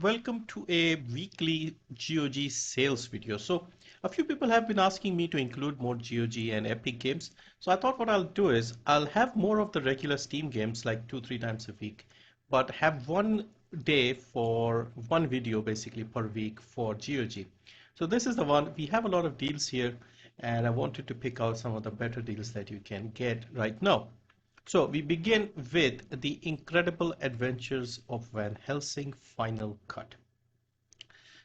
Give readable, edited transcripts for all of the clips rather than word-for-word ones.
Welcome to a weekly GOG sales video. So a few people have been asking me to include more GOG and Epic games. So I thought what I'll do is I'll have more of the regular Steam games like 2-3 times a week, but have one day for one video basically per week for GOG. So this is the one. We have a lot of deals here and I wanted to pick out some of the better deals that you can get right now. So we begin with The Incredible Adventures of Van Helsing Final Cut.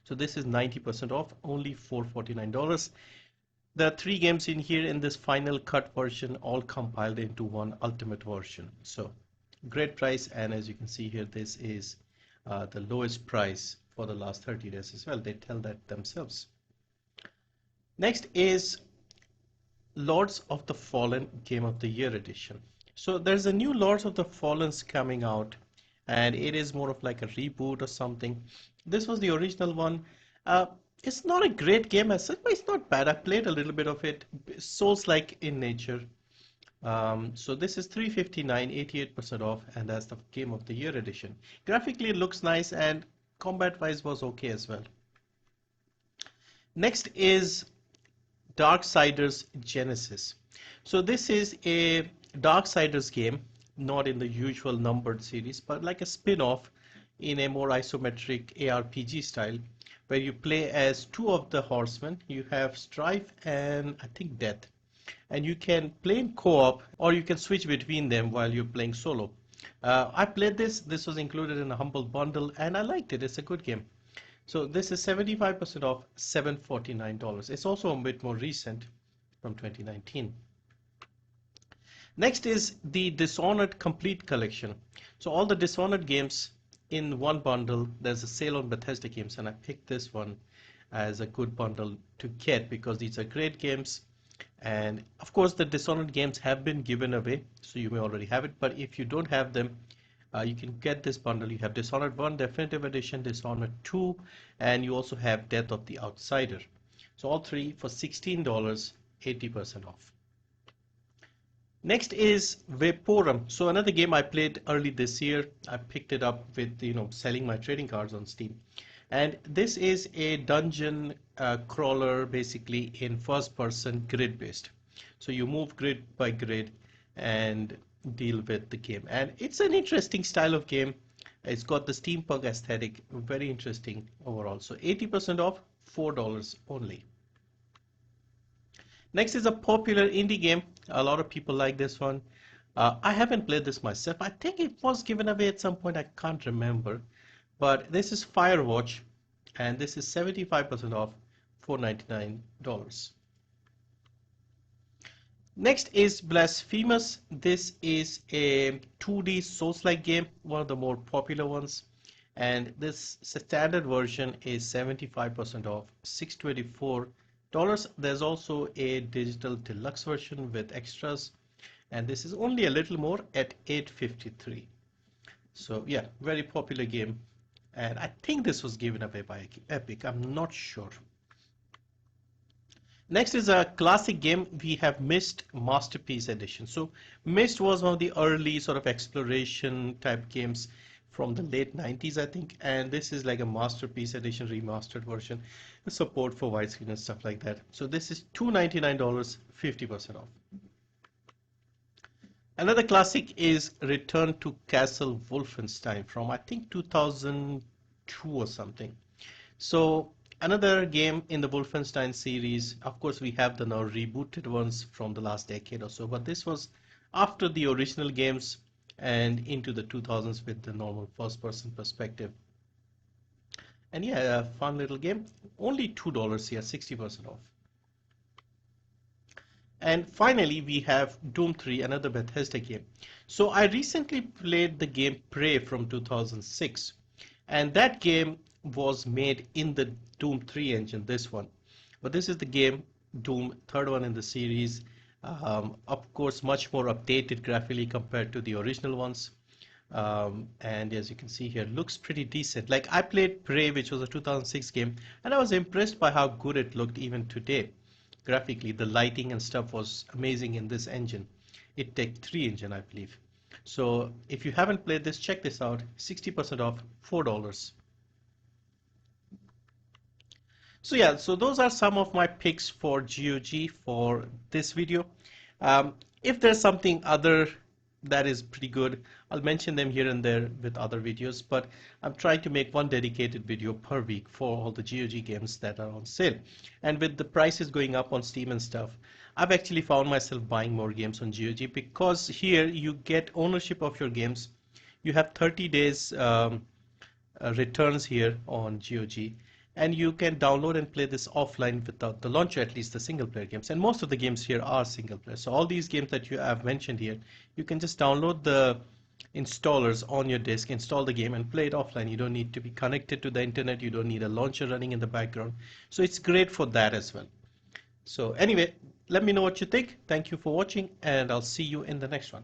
So this is 90% off, only $449. There are three games in here in this Final Cut version, all compiled into one ultimate version. So great price, and as you can see here, this is the lowest price for the last 30 days as well. They tell that themselves. Next is Lords of the Fallen Game of the Year edition. So there's a new Lords of the Fallen's coming out, and it is more of like a reboot or something. This was the original one. It's not a great game as such, but it's not bad. I played a little bit of it. Souls-like in nature. So this is $359, 88% off, and that's the Game of the Year edition. Graphically, it looks nice, and combat-wise was okay as well. Next is Darksiders Genesis. So this is a Darksiders game, not in the usual numbered series, but like a spin-off in a more isometric ARPG style, where you play as two of the horsemen. You have Strife and I think Death, and you can play in co-op or you can switch between them while you're playing solo. I played this. This was included in a humble bundle, and I liked it. It's a good game. So this is 75% off, $749. It's also a bit more recent, from 2019. Next is the Dishonored Complete Collection. So all the Dishonored games in one bundle. There's a sale on Bethesda games, and I picked this one as a good bundle to get because these are great games. And of course, the Dishonored games have been given away, so you may already have it. But if you don't have them, you can get this bundle. You have Dishonored 1 Definitive Edition, Dishonored 2, and you also have Death of the Outsider. So all three for $16, 80% off. Next is Vaporum. So another game I played early this year. I picked it up with selling my trading cards on Steam. And this is a dungeon crawler basically in first person grid based. So you move grid by grid and deal with the game. And it's an interesting style of game. It's got the steampunk aesthetic, very interesting overall. So 80% off, $4 only. Next is a popular indie game. A lot of people like this one. I haven't played this myself. I think it was given away at some point. I can't remember. But this is Firewatch, and this is 75% off, $499. Next is Blasphemous. This is a 2D Souls-like game, one of the more popular ones. And this standard version is 75% off, $624. There's also a digital deluxe version with extras, and this is only a little more at $853. So yeah, very popular game, and I think this was given away by Epic. I'm not sure. Next is a classic game. We have Myst Masterpiece Edition. So Myst was one of the early sort of exploration type games from the late 90s, I think, and this is like a Masterpiece Edition remastered version, support for widescreen and stuff like that. So this is $299, 50% off. Another classic is Return to Castle Wolfenstein from I think 2002 or something. So another game in the Wolfenstein series. Of course, we have the now rebooted ones from the last decade or so, but this was after the original games and into the 2000s with the normal first-person perspective. And yeah, a fun little game. Only $2 here, 60% off. And finally, we have Doom 3, another Bethesda game. So I recently played the game Prey from 2006, and that game was made in the Doom 3 engine, this one. But this is the game, Doom, third one in the series. Of course, much more updated graphically compared to the original ones. And as you can see here, looks pretty decent. Like I played Prey, which was a 2006 game, and I was impressed by how good it looked even today. Graphically, the lighting and stuff was amazing in this engine. It Tech 3 engine, I believe. So if you haven't played this, check this out. 60% off, $4. So yeah, so those are some of my picks for GOG for this video. Um, if there's something other that is pretty good, I'll mention them here and there with other videos, but I'm trying to make one dedicated video per week for all the GOG games that are on sale. And with the prices going up on Steam and stuff, I've actually found myself buying more games on GOG because here you get ownership of your games. You have 30 days returns here on GOG, and you can download and play this offline without the launcher, at least the single player games. And most of the games here are single player. So all these games that you have mentioned here, you can just download the installers on your disk, install the game and play it offline. You don't need to be connected to the internet. You don't need a launcher running in the background. So it's great for that as well. So anyway, let me know what you think. Thank you for watching, and I'll see you in the next one.